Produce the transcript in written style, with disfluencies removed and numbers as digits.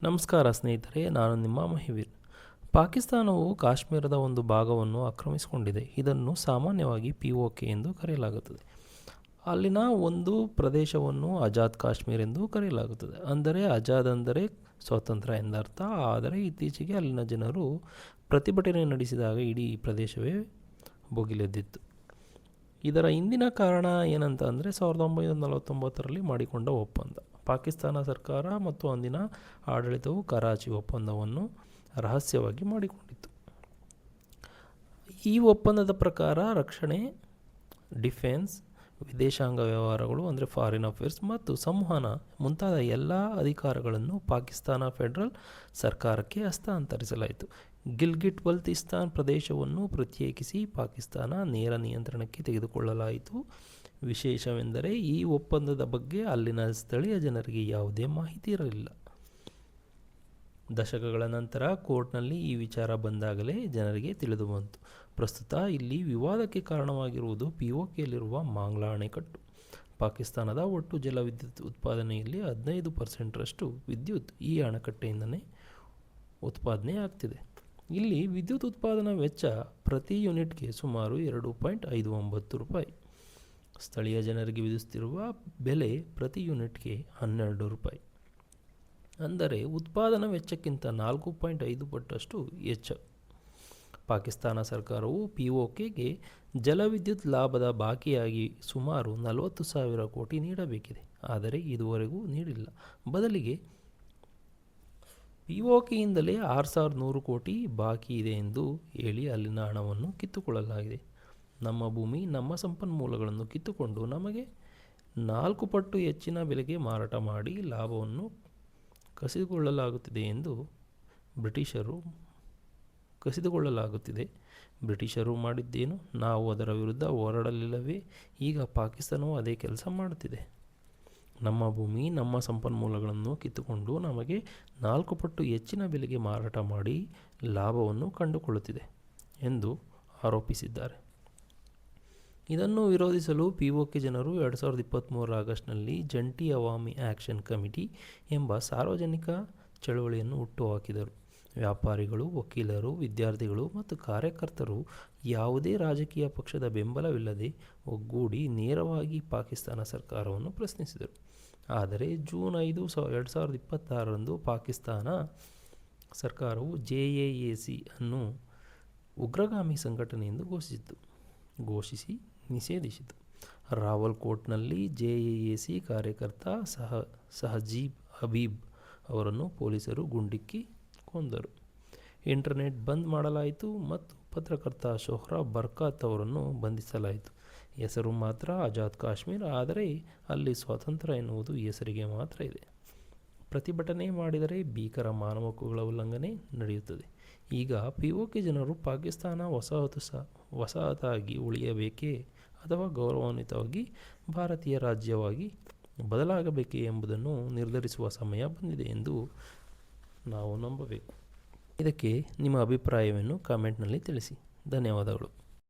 ನಮಸ್ಕಾರ ಸ್ನೇಹಿತರೆ, ನಾನು ನಿಮ್ಮ ಮಹಿವೀರ್. ಪಾಕಿಸ್ತಾನವು ಕಾಶ್ಮೀರದ ಒಂದು ಭಾಗವನ್ನು ಆಕ್ರಮಿಸಿಕೊಂಡಿದೆ. ಇದನ್ನು ಸಾಮಾನ್ಯವಾಗಿ POK ಎಂದು ಕರೆಯಲಾಗುತ್ತದೆ. ಅಲ್ಲಿನ ಒಂದು ಪ್ರದೇಶವನ್ನು ಆಜಾದ್ ಕಾಶ್ಮೀರ್ ಎಂದು ಕರೆಯಲಾಗುತ್ತದೆ. ಅಂದರೆ ಆಜಾದ್ ಅಂದರೆ ಸ್ವತಂತ್ರ ಎಂದರ್ಥ. ಆದರೆ ಇತ್ತೀಚೆಗೆ ಅಲ್ಲಿನ ಜನರು ಪ್ರತಿಭಟನೆ ನಡೆಸಿದಾಗ ಇಡೀ ಪ್ರದೇಶವೇ ಭುಗಿಲೆದ್ದಿತ್ತು. ಇದರ ಹಿಂದಿನ ಕಾರಣ ಏನಂತ ಅಂದರೆ 1949ರಲ್ಲಿ ಮಾಡಿಕೊಂಡ ಒಪ್ಪಂದ. ಪಾಕಿಸ್ತಾನ ಸರ್ಕಾರ ಮತ್ತು ಅಂದಿನ ಆಡಳಿತವು ಕರಾಚಿ ಒಪ್ಪಂದವನ್ನು ರಹಸ್ಯವಾಗಿ ಮಾಡಿಕೊಂಡಿತ್ತು. ಈ ಒಪ್ಪಂದದ ಪ್ರಕಾರ ರಕ್ಷಣೆ, ಡಿಫೆನ್ಸ್, ವಿದೇಶಾಂಗ ವ್ಯವಹಾರಗಳು ಅಂದರೆ ಫಾರಿನ್ ಅಫೇರ್ಸ್ ಮತ್ತು ಸಂವಹನ ಮುಂತಾದ ಎಲ್ಲ ಅಧಿಕಾರಗಳನ್ನು ಪಾಕಿಸ್ತಾನ ಫೆಡರಲ್ ಸರ್ಕಾರಕ್ಕೆ ಹಸ್ತಾಂತರಿಸಲಾಯಿತು. ಗಿಲ್ಗಿಟ್ ಬಲ್ತಿಸ್ತಾನ್ ಪ್ರದೇಶವನ್ನು ಪ್ರತ್ಯೇಕಿಸಿ ಪಾಕಿಸ್ತಾನ ನೇರ ನಿಯಂತ್ರಣಕ್ಕೆ ತೆಗೆದುಕೊಳ್ಳಲಾಯಿತು. ವಿಶೇಷವೆಂದರೆ ಈ ಒಪ್ಪಂದದ ಬಗ್ಗೆ ಅಲ್ಲಿನ ಸ್ಥಳೀಯ ಜನರಿಗೆ ಯಾವುದೇ ಮಾಹಿತಿ ಇರಲಿಲ್ಲ. ದಶಕಗಳ ನಂತರ ಕೋರ್ಟ್ನಲ್ಲಿ ಈ ವಿಚಾರ ಬಂದಾಗಲೇ ಜನರಿಗೆ ತಿಳಿದು ಬಂತು. ಪ್ರಸ್ತುತ ಇಲ್ಲಿ ವಿವಾದಕ್ಕೆ ಕಾರಣವಾಗಿರುವುದು POKಯಲ್ಲಿರುವ ಮಾಂಗ್ಲಾ ಅಣೆಕಟ್ಟು. ಪಾಕಿಸ್ತಾನದ ಒಟ್ಟು ಜಲವಿದ್ಯುತ್ ಉತ್ಪಾದನೆಯಲ್ಲಿ 15%ರಷ್ಟು ವಿದ್ಯುತ್ ಈ ಅಣೆಕಟ್ಟೆಯಿಂದಲೇ ಉತ್ಪಾದನೆ ಆಗ್ತಿದೆ. ಇಲ್ಲಿ ವಿದ್ಯುತ್ ಉತ್ಪಾದನಾ ವೆಚ್ಚ ಪ್ರತಿ ಯೂನಿಟ್ಗೆ ಸುಮಾರು 2.59 ರೂಪಾಯಿ. ಸ್ಥಳೀಯ ಜನರಿಗೆ ವಿಧಿಸುತ್ತಿರುವ ಬೆಲೆ ಪ್ರತಿ ಯೂನಿಟ್ಗೆ 12 ರೂಪಾಯಿ. ಅಂದರೆ ಉತ್ಪಾದನಾ ವೆಚ್ಚಕ್ಕಿಂತ 4.5 ಪಟ್ಟಷ್ಟು ಹೆಚ್ಚು. ಪಾಕಿಸ್ತಾನ ಸರ್ಕಾರವು POKಗೆ ಜಲವಿದ್ಯುತ್ ಲಾಭದ ಬಾಕಿಯಾಗಿ ಸುಮಾರು 40,000 ಕೋಟಿ ನೀಡಬೇಕಿದೆ. ಆದರೆ ಇದುವರೆಗೂ ನೀಡಿಲ್ಲ. ಬದಲಿಗೆ POKಯಿಂದಲೇ 6,100 ಕೋಟಿ ಬಾಕಿ ಇದೆ ಎಂದು ಹೇಳಿ ಅಲ್ಲಿನ ಹಣವನ್ನು ಕಿತ್ತುಕೊಳ್ಳಲಾಗಿದೆ. ನಮ್ಮ ಭೂಮಿ, ನಮ್ಮ ಸಂಪನ್ಮೂಲಗಳನ್ನು ಕಿತ್ತುಕೊಂಡು ನಮಗೆ 4 ಪಟ್ಟು ಹೆಚ್ಚಿನ ಬೆಲೆಗೆ ಮಾರಾಟ ಮಾಡಿ ಲಾಭವನ್ನು ಕಸಿದುಕೊಳ್ಳಲಾಗುತ್ತಿದೆ. ಬ್ರಿಟಿಷರು ಮಾಡಿದ್ದೇನು? ನಾವು ಅದರ ವಿರುದ್ಧ ಹೋರಾಡಲಿಲ್ಲವೇ? ಈಗ ಪಾಕಿಸ್ತಾನವು ಅದೇ ಕೆಲಸ ಮಾಡುತ್ತಿದೆ. ನಮ್ಮ ಭೂಮಿ, ನಮ್ಮ ಸಂಪನ್ಮೂಲಗಳನ್ನು ಕಿತ್ತುಕೊಂಡು ನಮಗೆ 4 ಪಟ್ಟು ಹೆಚ್ಚಿನ ಬೆಲೆಗೆ ಮಾರಾಟ ಮಾಡಿ ಲಾಭವನ್ನು ಕಂಡುಕೊಳ್ಳುತ್ತಿದೆ ಎಂದು ಆರೋಪಿಸಿದ್ದಾರೆ. ಇದನ್ನು ವಿರೋಧಿಸಲು POK ಜನರು 2023 ಆಗಸ್ಟ್ನಲ್ಲಿ ಜಂಟಿ ಅವಾಮಿ ಆ್ಯಕ್ಷನ್ ಕಮಿಟಿ ಎಂಬ ಸಾರ್ವಜನಿಕ ಚಳವಳಿಯನ್ನು ಹುಟ್ಟುಹಾಕಿದರು. ವ್ಯಾಪಾರಿಗಳು, ವಕೀಲರು, ವಿದ್ಯಾರ್ಥಿಗಳು ಮತ್ತು ಕಾರ್ಯಕರ್ತರು ಯಾವುದೇ ರಾಜಕೀಯ ಪಕ್ಷದ ಬೆಂಬಲವಿಲ್ಲದೆ ಒಗ್ಗೂಡಿ ನೇರವಾಗಿ ಪಾಕಿಸ್ತಾನ ಸರ್ಕಾರವನ್ನು ಪ್ರಶ್ನಿಸಿದರು. ಆದರೆ ಜೂನ್ 5, 2026ರಂದು ಪಾಕಿಸ್ತಾನ ಸರ್ಕಾರವು JAAC ಅನ್ನು ಉಗ್ರಗಾಮಿ ಸಂಘಟನೆ ಎಂದು ಘೋಷಿಸಿ ನಿಷೇಧಿಸಿತು. ರಾವಲ್ಕೋಟ್ನಲ್ಲಿ JAAC ಕಾರ್ಯಕರ್ತ ಸಹಜೀಬ್ ಹಬೀಬ್ ಅವರನ್ನು ಪೊಲೀಸರು ಗುಂಡಿಕ್ಕಿ ಕೊಂದರು. ಇಂಟರ್ನೆಟ್ ಬಂದ್ ಮಾಡಲಾಯಿತು ಮತ್ತು ಪತ್ರಕರ್ತ ಸೊಹ್ರಾಬ್ ಬರ್ಕಾತ್ ಅವರನ್ನು ಬಂಧಿಸಲಾಯಿತು. ಹೆಸರು ಮಾತ್ರ ಆಜಾದ್ ಕಾಶ್ಮೀರ್, ಆದರೆ ಅಲ್ಲಿ ಸ್ವಾತಂತ್ರ್ಯ ಎನ್ನುವುದು ಹೆಸರಿಗೆ ಮಾತ್ರ ಇದೆ. ಪ್ರತಿಭಟನೆ ಮಾಡಿದರೆ ಭೀಕರ ಮಾನವ ಹಕ್ಕುಗಳ ಉಲ್ಲಂಘನೆ ನಡೆಯುತ್ತದೆ. ಈಗ POK ಜನರು ಪಾಕಿಸ್ತಾನ ವಸಾಹತಾಗಿ ಉಳಿಯಬೇಕೇ ಅಥವಾ ಗೌರವಾನ್ವಿತವಾಗಿ ಭಾರತೀಯ ರಾಜ್ಯವಾಗಿ ಬದಲಾಗಬೇಕೇ ಎಂಬುದನ್ನು ನಿರ್ಧರಿಸುವ ಸಮಯ ಬಂದಿದೆ ಎಂದು ನಾವು ನಂಬಬೇಕು. ಇದಕ್ಕೆ ನಿಮ್ಮ ಅಭಿಪ್ರಾಯವನ್ನು ಕಾಮೆಂಟ್ನಲ್ಲಿ ತಿಳಿಸಿ. ಧನ್ಯವಾದಗಳು.